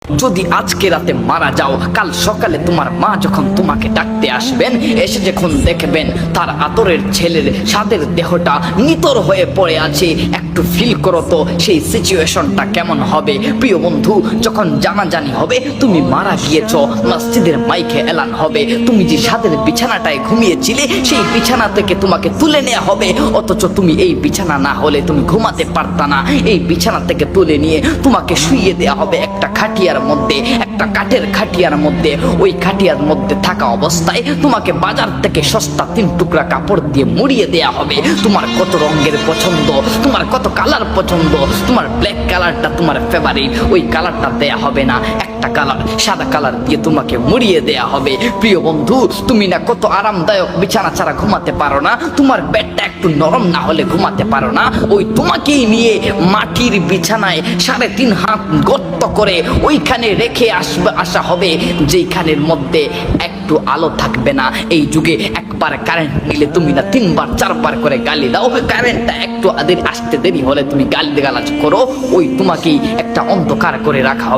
যদি আজকে রাতে মারা যাও, কাল সকালে তোমার মা যখন তোমাকে ডাকতে আসবেন, এসে যখন দেখবেন তার আদরের ছেলের সাদের দেহটা নিতর হয়ে পড়ে আছে, একটু ফিল করো তো সেই সিচুয়েশনটা কেমন হবে। প্রিয় বন্ধু, যখন জানাজানি হবে তুমি মারা গিয়েছো, মসজিদের মাইকে এলান হবে, তুমি যে সাদের বিছানাটায় ঘুমিয়েছিলে সেই বিছানা থেকে তোমাকে তুলে নেওয়া হবে, অথচ তুমি এই বিছানা না হলে তুমি ঘুমাতে পারতা না। এই বিছানা থেকে তুলে নিয়ে তোমাকে শুইয়ে দেওয়া হবে একটা খাটিয়ার মধ্যে, একটা কাঠের খাটিয়ার মধ্যে। ওই খাটিয়ার মধ্যে থাকা অবস্থায় তোমাকে বাজার থেকে সস্তা 3 টুকরা কাপড় দিয়ে মুড়িয়ে দেয়া হবে। তোমার কত রঙের পছন্দ, তোমার কত কালার পছন্দ, তোমার ব্ল্যাক কালারটা তোমার ফেভারিট, ওই কালারটা দেয়া হবে না, একটা কালার সাদা কালার দিয়ে তোমাকে মুড়িয়ে দেয়া হবে। প্রিয় বন্ধু, তুমি না কত আরামদায়ক বিছানা ছাড়া ঘুমাতে পারো না, তোমার বেডটা একটু নরম না হলে ঘুমাতে পারো না, ওই তোমাকেই নিয়ে মাটির বিছানায় 3.5 হাত গর্ত করে ওইখানে রেখে আসা হবে, যেইখানের মধ্যে একটু আলো থাকবে না। এই যুগে একবার কারেন্ট নিলে তুমি না 3বার 4বার করে গালি দাও, কারেন্টটা একটু আসতে দেরি হলে তুমি গালি গালাজ করো, ওই তোমাকেই একটা অন্ধকার করে রাখা হবে।